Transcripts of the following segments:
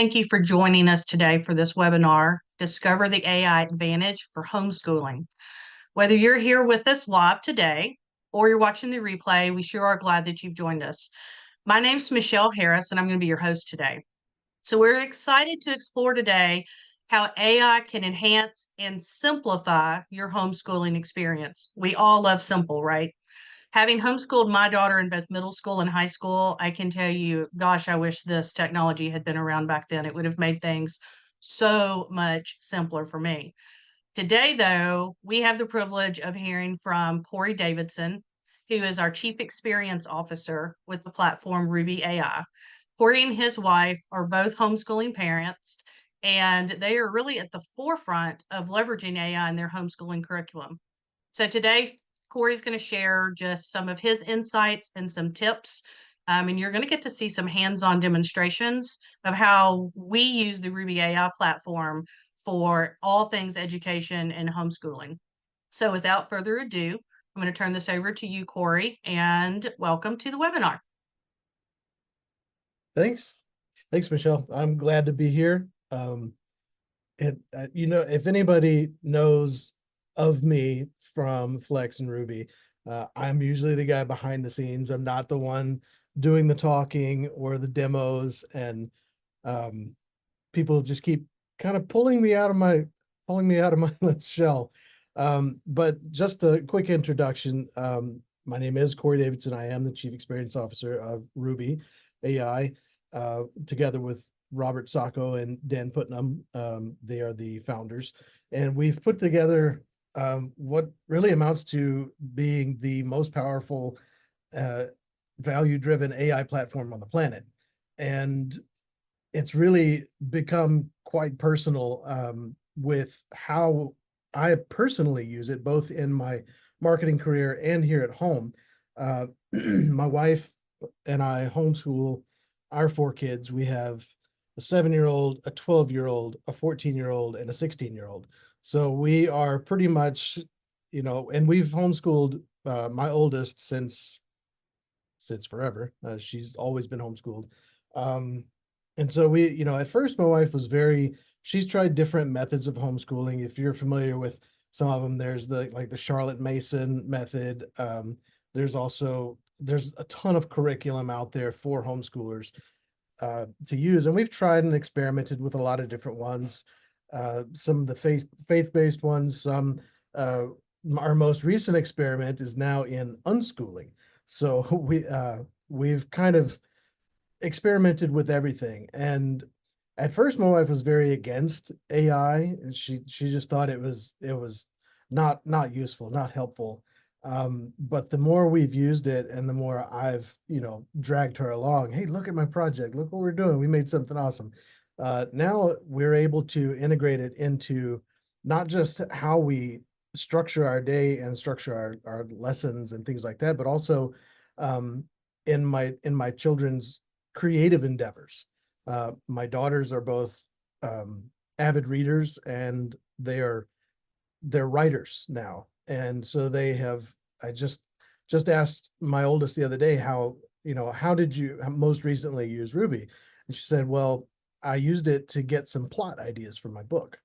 Thank you for joining us today for this webinar, Discover the AI Advantage for Homeschooling. Whether you're here with us live today or you're watching the replay, we sure are glad that you've joined us. My name's Michelle Harris, and I'm going to be your host today. So we're excited to explore today how AI can enhance and simplify your homeschooling experience. We all love simple, right? Having homeschooled my daughter in both middle school and high school, I can tell you, gosh, I wish this technology had been around back then. It would have made things so much simpler for me. Today, though, we have the privilege of hearing from Corey Davidson, who is our Chief Experience Officer with the platform RUBI AI. Corey and his wife are both homeschooling parents, and they are really at the forefront of leveraging AI in their homeschooling curriculum. So today, Corey's going to share just some of his insights and some tips. And you're going to get to see some hands-on demonstrations of how we use the RUBI AI platform for all things education and homeschooling. So without further ado, I'm going to turn this over to you, Corey, and welcome to the webinar. Thanks, Michelle. I'm glad to be here. If anybody knows of me from Flex and RUBI, I'm usually the guy behind the scenes. I'm not the one doing the talking or the demos, and people just keep kind of pulling me out of my shell. But just a quick introduction. My name is Corey Davidson. I am the Chief Experience Officer of RUBI AI, together with Robert Sacco and Dan Putnam. They are the founders, and we've put together what really amounts to being the most powerful, value-driven AI platform on the planet. And it's really become quite personal with how I personally use it, both in my marketing career and here at home. My wife and I homeschool our 4 kids. We have a 7-year-old, a 12-year-old, a 14-year-old, and a 16-year-old. So we are pretty much, and we've homeschooled my oldest since forever. She's always been homeschooled. And so we, at first my wife was she's tried different methods of homeschooling. If you're familiar with some of them, there's the Charlotte Mason method. There's a ton of curriculum out there for homeschoolers to use. And we've tried and experimented with a lot of different ones. Some of the faith-based ones, our most recent experiment is now in unschooling. So we've kind of experimented with everything. And at first my wife was very against AI, and she just thought it was not useful, not helpful. But the more we've used it and the more I've, dragged her along, hey, look at my project, look what we're doing. We made something awesome. Now we're able to integrate it into not just how we structure our day and structure our lessons and things like that, but also in my children's creative endeavors. My daughters are both avid readers, and they're writers now. And so I just asked my oldest the other day, how did you most recently use RUBI? And she said, well, I used it to get some plot ideas for my book.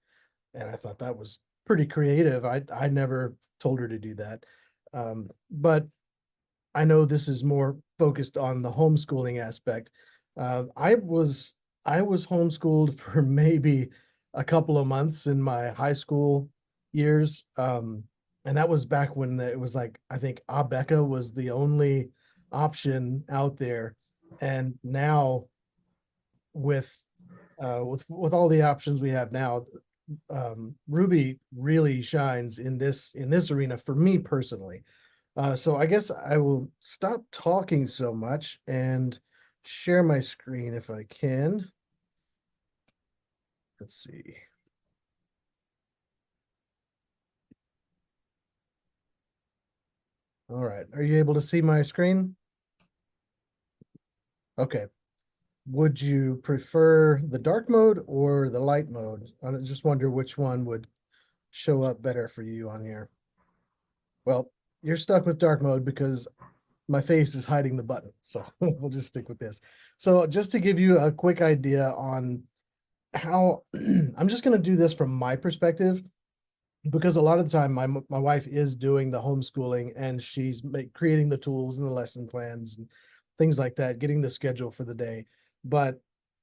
And I thought that was pretty creative. I never told her to do that. But I know this is more focused on the homeschooling aspect. I was homeschooled for maybe a couple of months in my high school years. And that was back when it was I think Abeka was the only option out there. And now with all the options we have now, RUBI really shines in this arena for me personally. So I guess I will stop talking so much and share my screen if I can. Let's see. All right. Are you able to see my screen? Okay. Would you prefer the dark mode or the light mode? I just wonder which one would show up better for you on here. Well, you're stuck with dark mode because my face is hiding the button. So we'll just stick with this. So just to give you a quick idea on how I'm just going to do this from my perspective, because a lot of the time my wife is doing the homeschooling, and she's creating the tools and the lesson plans and things like that, getting the schedule for the day. But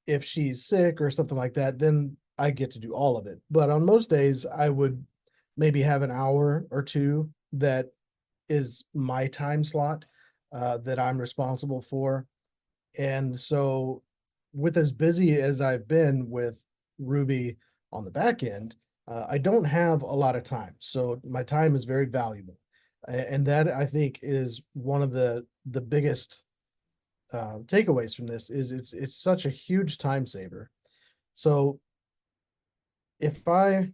if she's sick or something like that, then I get to do all of it. But on most days, I would maybe have an hour or two that is my time slot, that I'm responsible for. And so, with as busy as I've been with Ruby on the back end, I don't have a lot of time. So my time is very valuable. And that, I think, is one of the biggest takeaways from this. Is it's such a huge time saver. So if I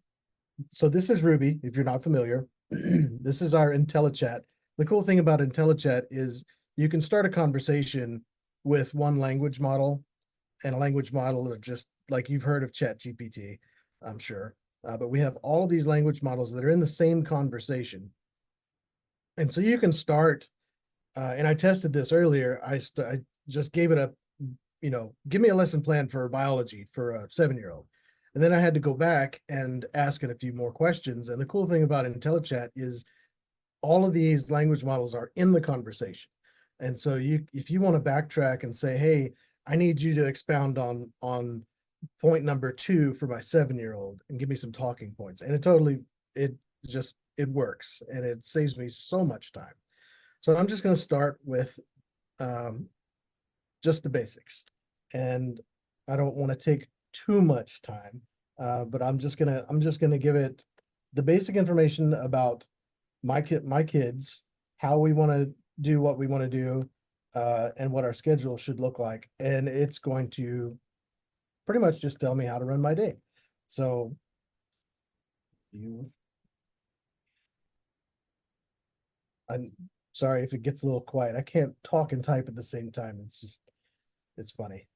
so this is Ruby, if you're not familiar. This is our IntelliChat. The cool thing about IntelliChat is you can start a conversation with one language model, and a language model are just like you've heard of Chat GPT, I'm sure. But we have all of these language models that are in the same conversation. And so you can start, and I tested this earlier. I just gave it a, give me a lesson plan for biology for a 7-year-old. And then I had to go back and ask it a few more questions. And the cool thing about IntelliChat is all of these language models are in the conversation. And so if you want to backtrack and say, hey, I need you to expound on point number 2 for my 7-year-old and give me some talking points. And it works, and it saves me so much time. So I'm just going to start with just the basics. And I don't want to take too much time, but I'm just gonna give it the basic information about my kids, how we want to do what we want to do, and what our schedule should look like. And it's going to pretty much just tell me how to run my day. So I'm sorry if it gets a little quiet. I can't talk and type at the same time. It's funny.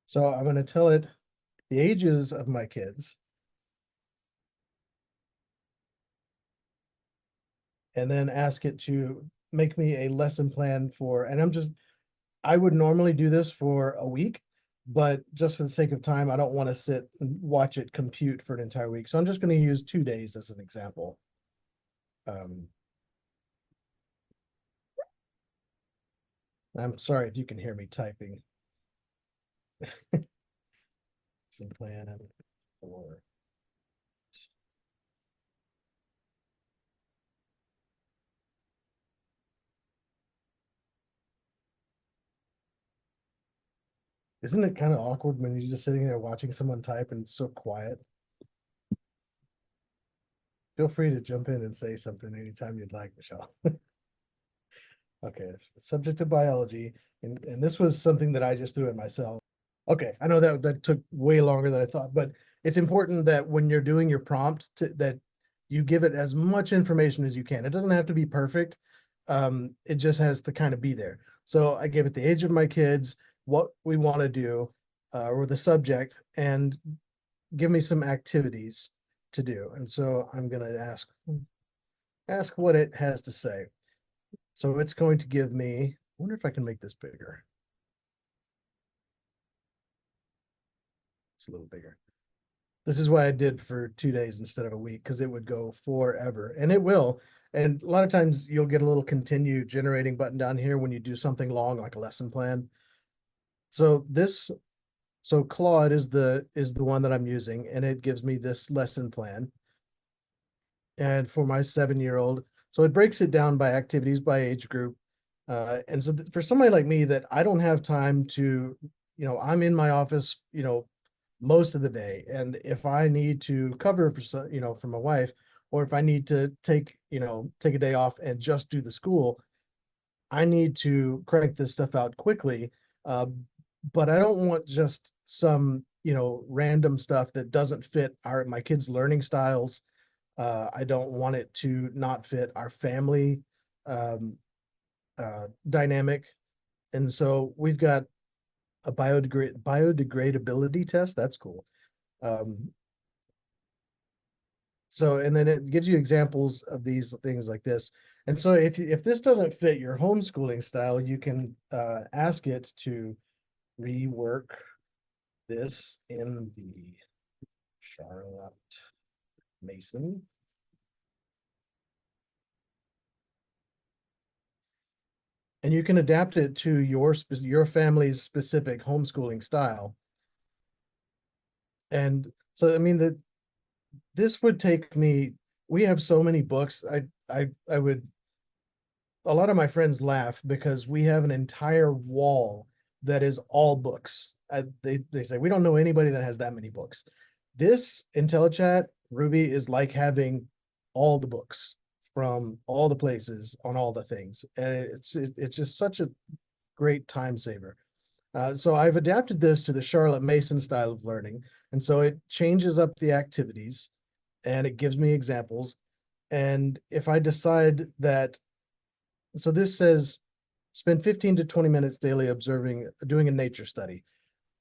So I'm going to tell it the ages of my kids, and then ask it to make me a lesson plan I would normally do this for a week, but just for the sake of time, I don't want to sit and watch it compute for an entire week. So I'm just going to use 2 days as an example. Um, I'm sorry if you can hear me typing. Some plan or isn't it kind of awkward when you're just sitting there watching someone type and it's so quiet? Feel free to jump in and say something anytime you'd like, Michelle. Okay, subject of biology, and this was something that I just threw in myself. Okay, I know that took way longer than I thought, but it's important that when you're doing your prompt that you give it as much information as you can. It doesn't have to be perfect. It just has to kind of be there. So I gave it the age of my kids, what we want to do, or the subject, and give me some activities to do. And so I'm going to ask what it has to say. So it's going to give me, I wonder if I can make this bigger. It's a little bigger. This is why I did for 2 days instead of a week, because it would go forever, and it will. And a lot of times you'll get a little continue generating button down here when you do something long, like a lesson plan. So Claude is the one that I'm using, and it gives me this lesson plan. And for my 7-year-old, so it breaks it down by activities, by age group. And so for somebody like me that I don't have time to, I'm in my office, most of the day. And if I need to cover for my wife, or if I need to take a day off and just do the school, I need to crank this stuff out quickly. But I don't want just some, random stuff that doesn't fit my kids' learning styles. I don't want it to not fit our family dynamic. And so we've got a biodegradability test. That's cool. So, and then it gives you examples of these things like this. And so if this doesn't fit your homeschooling style, you can ask it to rework this in the Charlotte Mason. And you can adapt it to your family's specific homeschooling style. And so, I mean, this would take me, we have so many books. I would, a lot of my friends laugh because we have an entire wall that is all books. They say, we don't know anybody that has that many books. This IntelliChat Ruby is like having all the books from all the places on all the things. And it's just such a great time saver. So I've adapted this to the Charlotte Mason style of learning. And so it changes up the activities and it gives me examples. And if I decide that, so this says spend 15 to 20 minutes daily doing a nature study,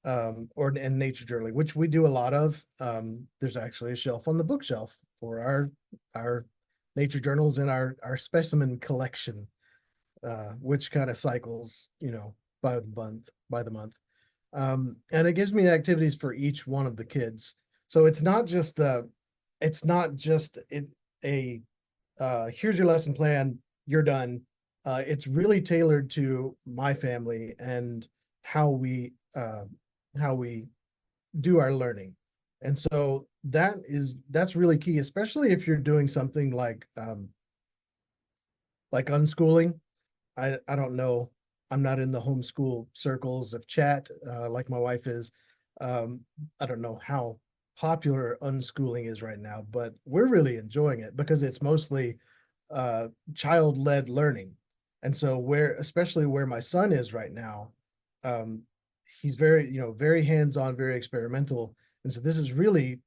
or in nature journaling, which we do a lot of. There's actually a shelf on the bookshelf for our nature journals and our specimen collection, which kind of cycles, by the month. And it gives me activities for each one of the kids. So it's not just a here's your lesson plan, you're done. It's really tailored to my family and how we do our learning. And so that's really key, especially if you're doing something like unschooling. I don't know. I'm not in the homeschool circles of chat like my wife is. I don't know how popular unschooling is right now, but we're really enjoying it because it's mostly child-led learning. And so especially where my son is right now, um, he's very hands-on, very experimental. And so this is really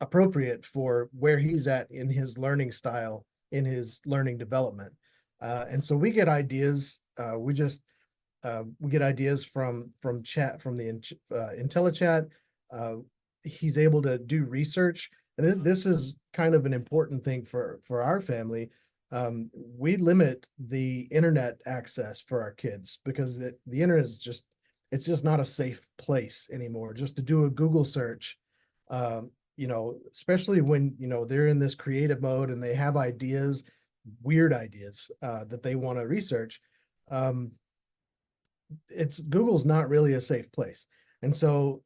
appropriate for where he's at in his learning style, in his learning development. And so we get ideas. We get ideas from the IntelliChat. He's able to do research, and this is kind of an important thing for our family. We limit the internet access for our kids because the internet is it's just not a safe place anymore. Just to do a Google search, especially when they're in this creative mode and they have ideas, weird ideas that they want to research. Google's not really a safe place. And so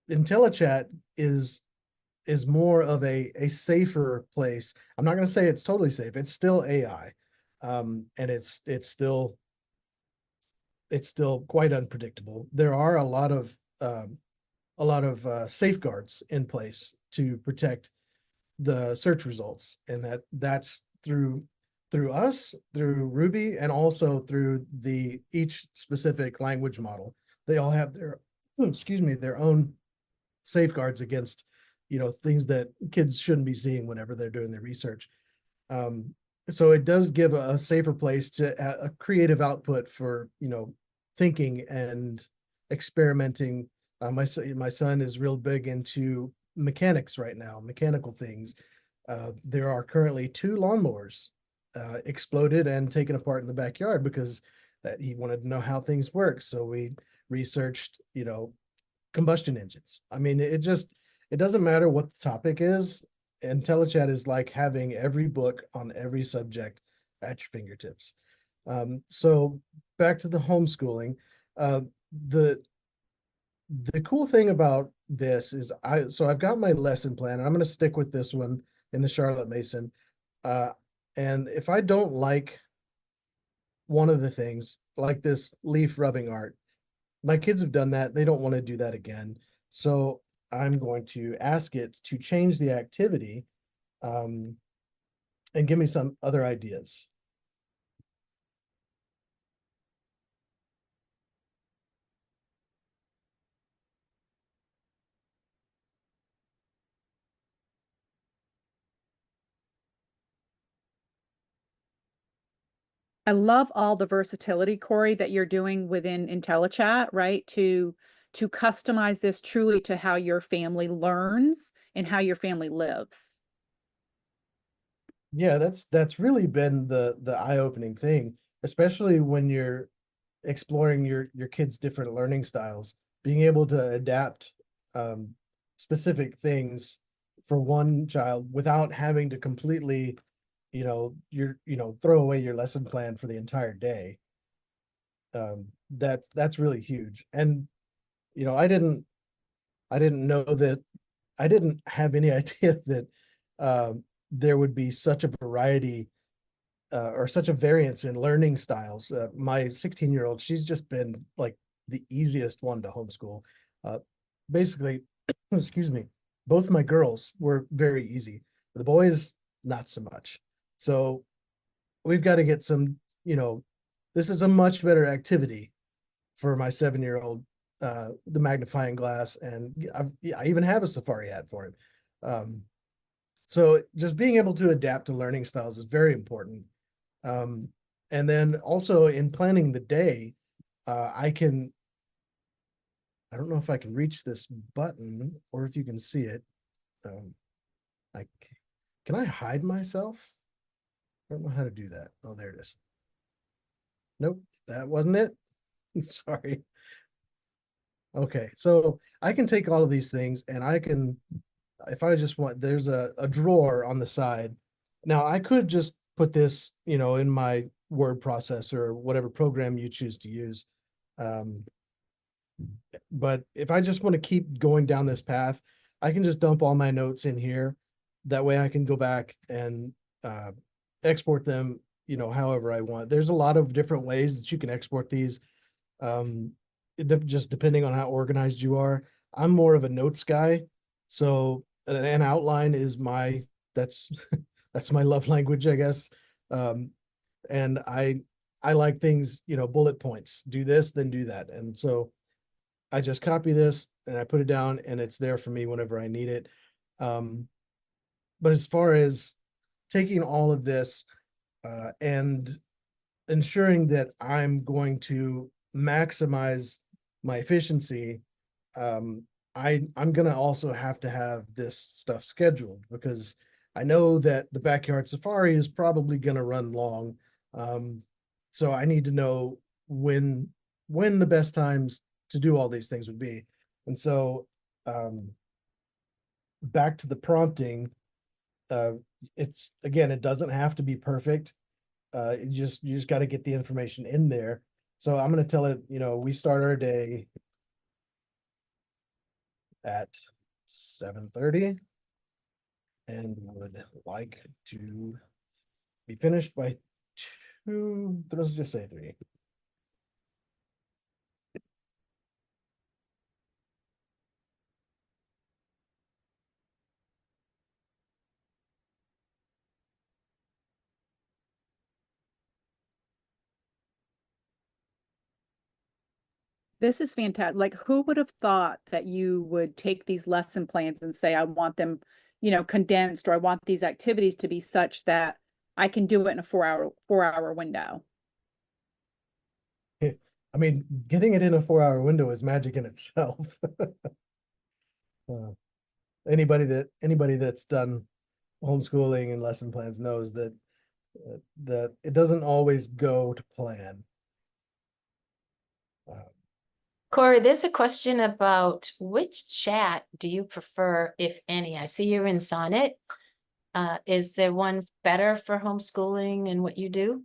IntelliChat is more of a safer place. I'm not going to say it's totally safe. It's still AI. And it's still quite unpredictable. There are a lot of safeguards in place to protect the search results, and that's through us, through Ruby, and also through each specific language model. They all have their own safeguards against things that kids shouldn't be seeing whenever they're doing their research. So it does give a safer place to a creative output for thinking and experimenting. My son is real big into mechanics right now, mechanical things. There are currently 2 lawnmowers exploded and taken apart in the backyard because that he wanted to know how things work. So we researched, combustion engines. I mean, it doesn't matter what the topic is. IntelliChat is like having every book on every subject at your fingertips. So back to the homeschooling. The cool thing about this is I've got my lesson plan, and I'm going to stick with this one in the Charlotte Mason. And if I don't like one of the things, like this leaf rubbing art, my kids have done that. They don't want to do that again. So I'm going to ask it to change the activity, and give me some other ideas. I love all the versatility, Corey, that you're doing within IntelliChat, right? To customize this truly to how your family learns and how your family lives. Yeah, that's really been the eye-opening thing, especially when you're exploring your kids' different learning styles, being able to adapt um, specific things for one child without having to completely, throw away your lesson plan for the entire day. That's really huge. And I didn't know that I didn't have any idea that there would be such a variety or such a variance in learning styles. My 16-year-old, she's just been like the easiest one to homeschool. Uh, Basically, excuse me, both my girls were very easy. The boys, not so much. So we've got to get some, this is a much better activity for my 7-year-old, the magnifying glass, and I even have a safari hat for him. So just being able to adapt to learning styles is very important. Um, and then also in planning the day, I don't know if I can reach this button or if you can see it. Um, I, can I hide myself? I don't know how to do that. Oh, there it is. Nope, that wasn't it. Sorry. Okay, so I can take all of these things and I can, if I just want, there's a drawer on the side. Now I could just put this, in my word processor or whatever program you choose to use. Um, but if I just want to keep going down this path, I can just dump all my notes in here. That way I can go back and uh, export them, however I want. There's a lot of different ways that you can export these. Just depending on how organized you are. I'm more of a notes guy. So an outline is that's that's my love language, I guess. Um, and I like things, bullet points. Do this, then do that. And so I just copy this and I put it down and it's there for me whenever I need it. Um, but as far as taking all of this and ensuring that I'm going to maximize my efficiency, um, I'm gonna also have to have this stuff scheduled because I know that the backyard safari is probably gonna run long. Um, so I need to know when the best times to do all these things would be. And so back to the prompting, uh, it's again, it doesn't have to be perfect. You just got to get the information in there. So I'm going to tell it, we start our day at 7:30 and would like to be finished by 2, but let's just say 3. This is fantastic. Like, who would have thought that you would take these lesson plans and say, I want them, condensed, or I want these activities to be such that I can do it in a 4-hour window. I mean, getting it in a 4-hour window is magic in itself. uh, anybody that's done homeschooling and lesson plans knows that it doesn't always go to plan. Corey, there's a question about which chat do you prefer, if any? I see you're in Sonnet. Is there one better for homeschooling and what you do?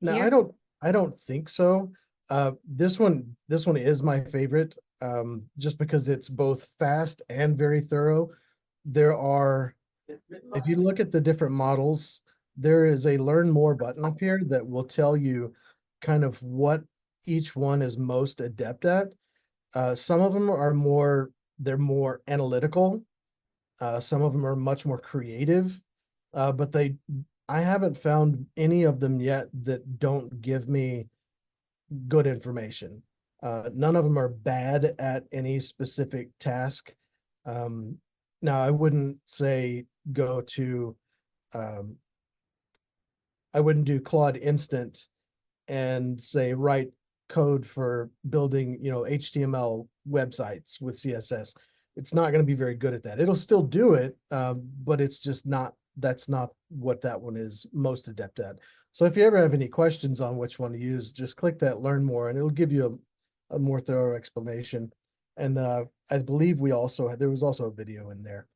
No, Here? I don't think so. This one is my favorite, just because it's both fast and very thorough. If you look at the different models, there is a learn more button up here that will tell you kind of what each one is most adept at. Some of them they're more analytical. Some of them are much more creative, but I haven't found any of them yet that don't give me good information. None of them are bad at any specific task. Now, I wouldn't say go to, um, I wouldn't do Claude Instant and say write code for building, HTML websites with CSS. It's not going to be very good at that. It'll still do it, but it's just not that's not what that one is most adept at. So if you ever have any questions on which one to use, just click that learn more and it'll give you a more thorough explanation. And I believe there was also a video in there.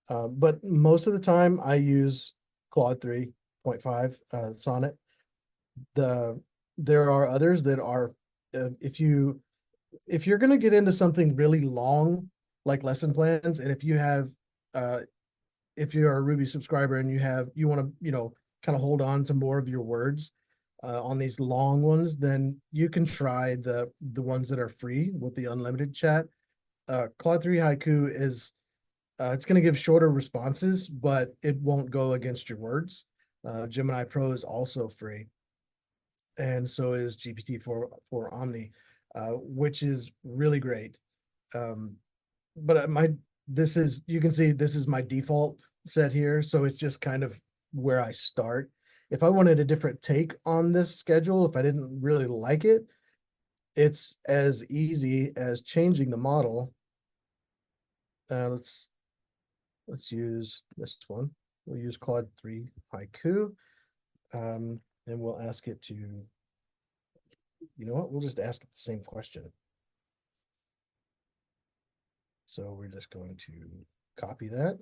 But most of the time I use Claude 3.5 Sonnet. There are others that are, if you're going to get into something really long, like lesson plans, and if you're a Ruby subscriber and you want to, kind of hold on to more of your words on these long ones, then you can try the ones that are free with the unlimited chat. Claude 3 Haiku is, it's going to give shorter responses, but it won't go against your words. Gemini Pro is also free. And so is GPT-4 for Omni, which is really great. But you can see this is my default set here. So it's just kind of where I start. If I wanted a different take on this schedule, if I didn't really like it, it's as easy as changing the model. Let's use this one. We'll use Claude 3 Haiku. And we'll ask it to, you know what, we'll just ask it the same question. So we're just going to copy that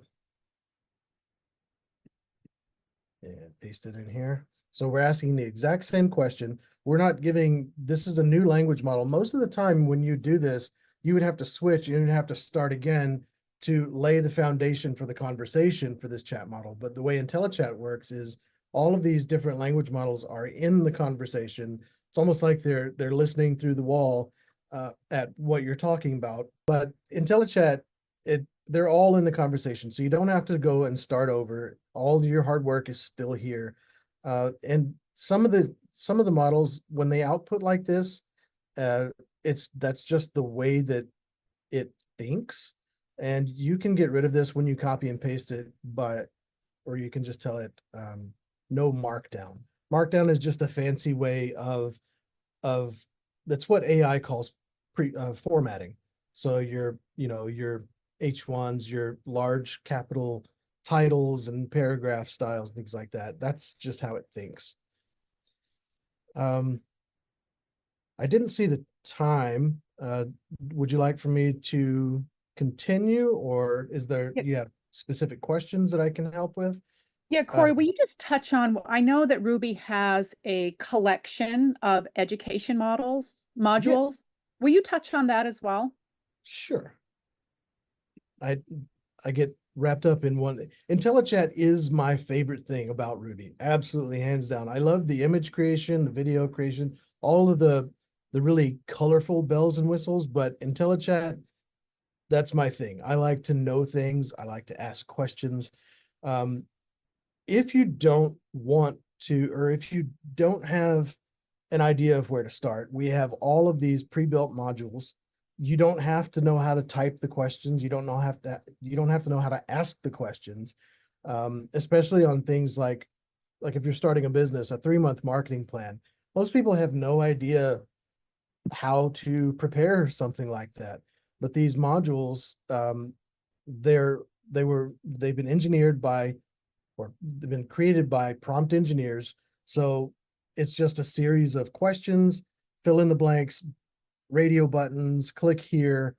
and paste it in here. So we're asking the exact same question. We're not giving, this is a new language model. Most of the time when you do this, you would have to switch, you would have to start again to lay the foundation for the conversation for this chat model. But the way IntelliChat works is all of these different language models are in the conversation. It's almost like they're listening through the wall at what you're talking about. But IntelliChat, they're all in the conversation, so you don't have to go and start over. All your hard work is still here. And some of the models, when they output like this, that's just the way that it thinks. And you can get rid of this when you copy and paste it, or you can just tell it no markdown. Markdown is just a fancy way of that's what AI calls formatting. So your H1s, your large capital titles and paragraph styles, things like that. That's just how it thinks. I didn't see the time. Would you like for me to continue, or you have specific questions that I can help with? Yeah, Corey, will you just touch on, I know that Ruby has a collection of education modules. Yeah. Will you touch on that as well? Sure. I get wrapped up in one. IntelliChat is my favorite thing about Ruby. Absolutely, hands down. I love the image creation, the video creation, all of the really colorful bells and whistles, but IntelliChat, that's my thing. I like to know things. I like to ask questions. If you don't want to, or if you don't have an idea of where to start, we have all of these pre-built modules. You don't have to know how to type the questions. You don't have to know how to ask the questions, especially on things like if you're starting a business, a 3-month marketing plan. Most people have no idea how to prepare something like that. But these modules, they've been engineered by, or they've been created by prompt engineers. So it's just a series of questions, fill in the blanks, radio buttons, click here,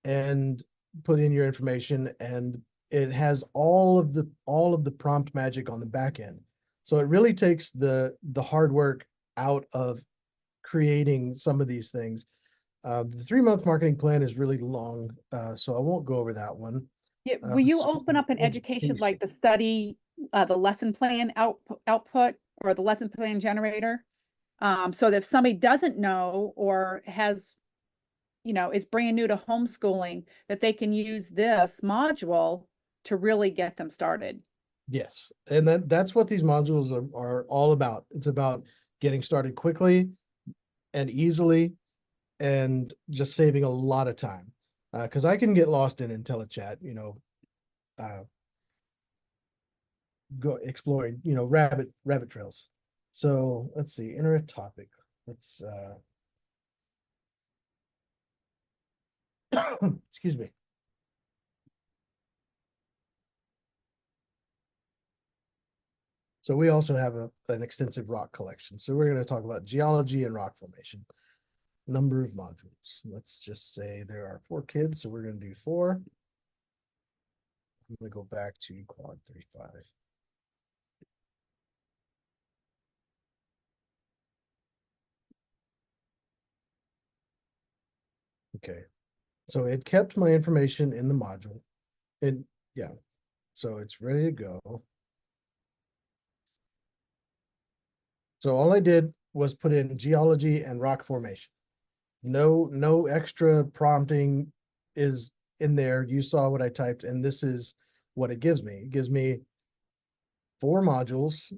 and put in your information. And it has all of the prompt magic on the back end. So it really takes the hard work out of creating some of these things. The 3-month marketing plan is really long, so I won't go over that one. Yeah, will you open up an education like the lesson plan output or the lesson plan generator? So that if somebody doesn't know or has, is brand new to homeschooling, that they can use this module to really get them started. Yes, and that's what these modules are all about. It's about getting started quickly and easily, and just saving a lot of time. Because I can get lost in IntelliChat, go exploring, rabbit trails. So let's see, enter a topic. Let's excuse me. So we also have an extensive rock collection. So we're going to talk about geology and rock formation. Number of modules. Let's just say there are 4 kids, so we're going to do 4. I'm going to go back to quad 35. Okay, so it kept my information in the module. And yeah, so it's ready to go. So all I did was put in geology and rock formation. No extra prompting is in there. You saw what I typed, and this is what it gives me. It gives me 4 modules,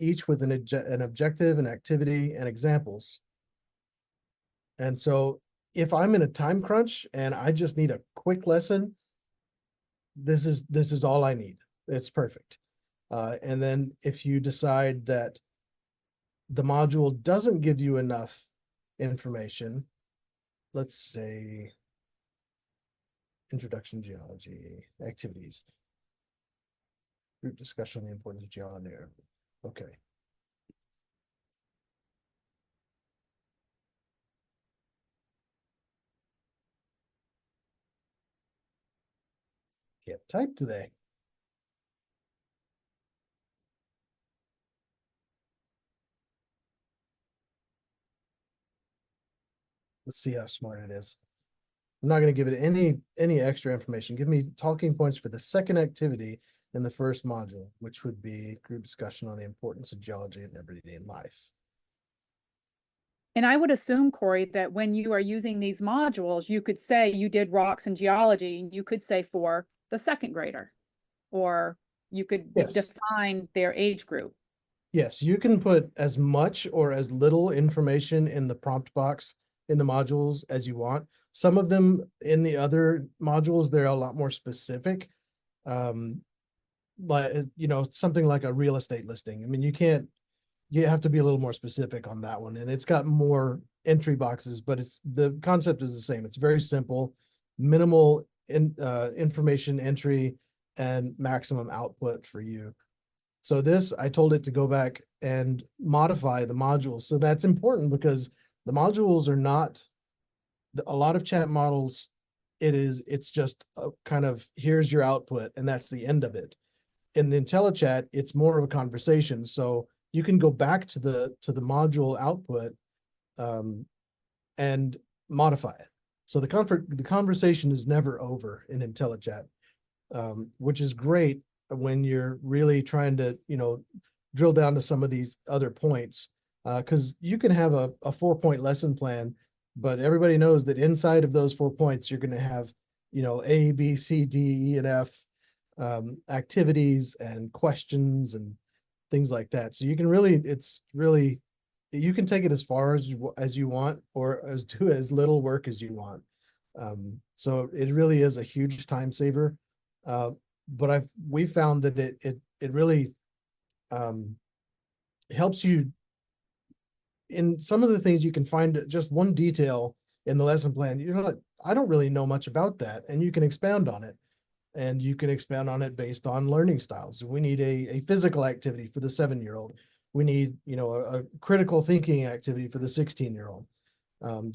each with an objective, an activity, and examples. And so if I'm in a time crunch and I just need a quick lesson, this is all I need. It's perfect. And then if you decide that the module doesn't give you enough information, let's say introduction geology activities, group discussion on the importance of geology. Okay. Can't type today. Let's see how smart it is. I'm not going to give it any extra information. Give me talking points for the second activity in the first module, which would be group discussion on the importance of geology in everyday life. And I would assume, Corey, that when you are using these modules, you could say you did rocks and geology, and you could say for the second grader, or you could Yes. define their age group. Yes, you can put as much or as little information in the prompt box in the modules as you want. Some of them in the other modules, they're a lot more specific. But something like a real estate listing. I mean, you have to be a little more specific on that one. And it's got more entry boxes, but the concept is the same. It's very simple, minimal information entry and maximum output for you. So this, I told it to go back and modify the modules. So that's important because the modules are not, a lot of chat models, it's just a kind of, here's your output and that's the end of it. In the IntelliChat, it's more of a conversation. So you can go back to the module output and modify it. So the conversation is never over in IntelliChat, which is great when you're really trying to, drill down to some of these other points. Because you can have a 4-point lesson plan, but everybody knows that inside of those 4 points, you're going to have, A, B, C, D, E, and F activities and questions and things like that. So you can you can take it as far as you want, or do as little work as you want. So it really is a huge time saver. But we found that it really helps you in some of the things. You can find just one detail in the lesson plan. You're like, I don't really know much about that. And you can expound on it. And you can expand on it based on learning styles. We need a physical activity for the 7-year-old. We need, a critical thinking activity for the 16-year-old.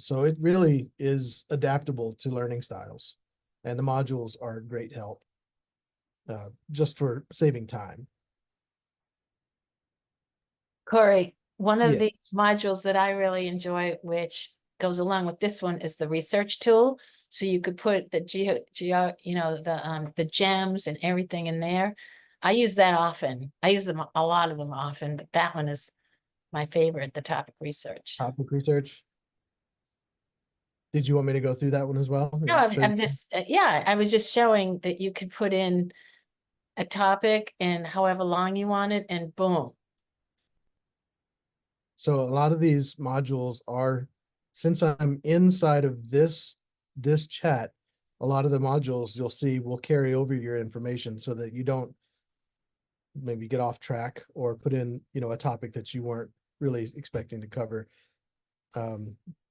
So it really is adaptable to learning styles. And the modules are a great help just for saving time. Corey, one of Yes. the modules that I really enjoy, which goes along with this one, is the research tool. So you could put the the gems and everything in there. I use that often. I use a lot of them often, but that one is my favorite, the topic research. Topic research. Did you want me to go through that one as well? No, I'm just, I was just showing that you could put in a topic and however long you want it, and boom. So a lot of these modules are, since I'm inside of this chat, a lot of the modules you'll see will carry over your information so that you don't maybe get off track or put in, a topic that you weren't really expecting to cover.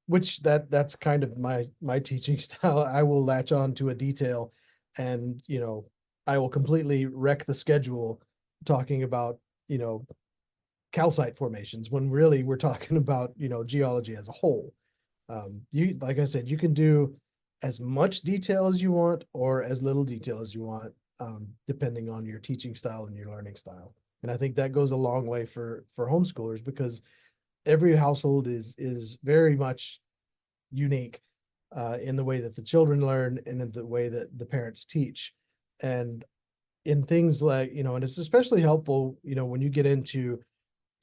Which that's kind of my teaching style. I will latch on to a detail and, I will completely wreck the schedule talking about, you know, calcite formations, when really we're talking about, you know, geology as a whole. You, like I said, you can do as much detail as you want or as little detail as you want, depending on your teaching style and your learning style. And I think that goes a long way for homeschoolers, because every household is very much unique in the way that the children learn and in the way that the parents teach. And in things like, you know, and it's especially helpful, you know, when you get into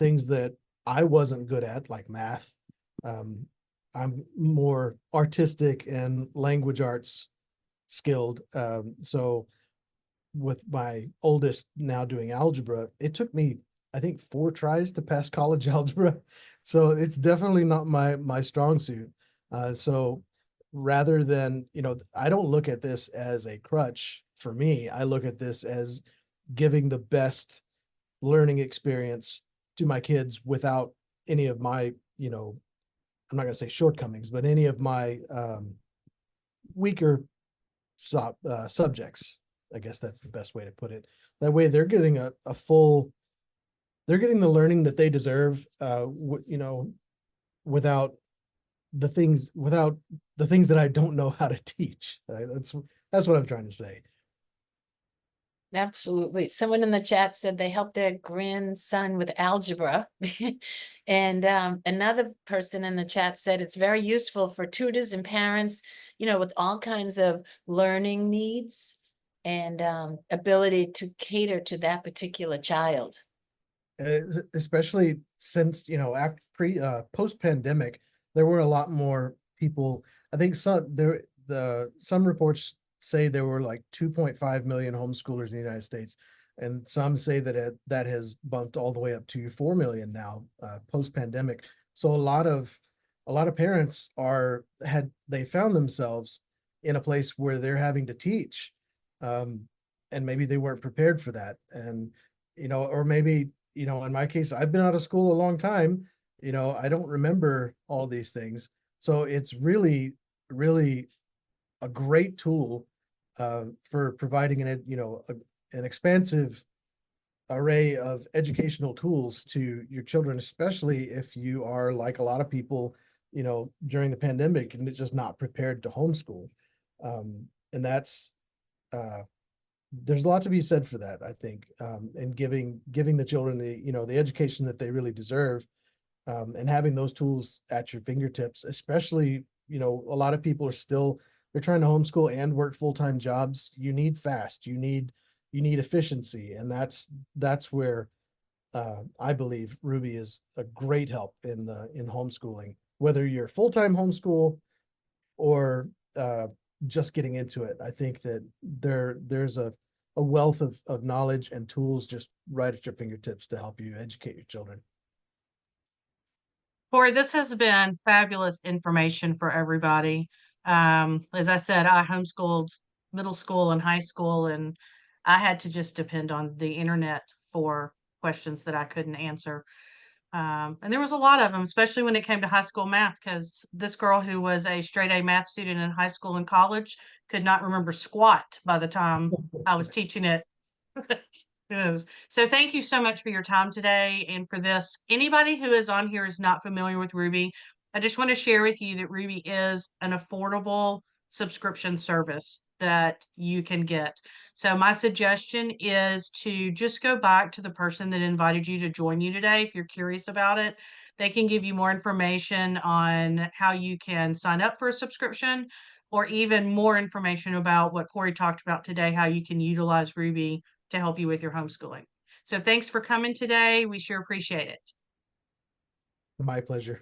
things that I wasn't good at, like math. I'm more artistic and language arts skilled. So with my oldest now doing algebra, it took me, I think, 4 tries to pass college algebra. So it's definitely not my strong suit. So rather than, you know, I don't look at this as a crutch for me. I look at this as giving the best learning experience to my kids without any of my, you know, I'm not going to say shortcomings, but any of my weaker subjects. I guess that's the best way to put it. That way they're getting a full, they're getting the learning that they deserve, you know, without the things that I don't know how to teach. That's what I'm trying to say. Absolutely. Someone in the chat said they helped their grandson with algebra. And another person in the chat said it's very useful for tutors and parents, you know, with all kinds of learning needs and ability to cater to that particular child. Especially since, you know, after post pandemic, there were a lot more people. I think some reports say there were like 2.5 million homeschoolers in the United States, and some say that that has bumped all the way up to 4 million now, post pandemic. So a lot of parents they found themselves in a place where they're having to teach, and maybe they weren't prepared for that. And, you know, or maybe, you know, in my case, I've been out of school a long time, you know, I don't remember all these things. So it's really, really a great tool for providing an expansive array of educational tools to your children, especially if you are like a lot of people, you know, during the pandemic and just not prepared to homeschool. And that's there's a lot to be said for that, I think, and giving the children the education that they really deserve, and having those tools at your fingertips. Especially, you know, a lot of people they're trying to homeschool and work full-time jobs. You need fast, you need efficiency, and that's where I believe RUBI is a great help in homeschooling, whether you're full-time homeschool or just getting into it. I think that there's a wealth of knowledge and tools just right at your fingertips to help you educate your children. Corey, this has been fabulous information for everybody. As I said, I homeschooled middle school and high school, and I had to just depend on the internet for questions that I couldn't answer. And there was a lot of them, especially when it came to high school math, because this girl who was a straight A math student in high school and college could not remember squat by the time I was teaching it. Yes. So thank you so much for your time today and for this. Anybody who is on here is not familiar with RUBI, I just want to share with you that RUBI is an affordable subscription service that you can get. So my suggestion is to just go back to the person that invited you to join you today. If you're curious about it, they can give you more information on how you can sign up for a subscription, or even more information about what Corey talked about today, how you can utilize RUBI to help you with your homeschooling. So thanks for coming today. We sure appreciate it. My pleasure.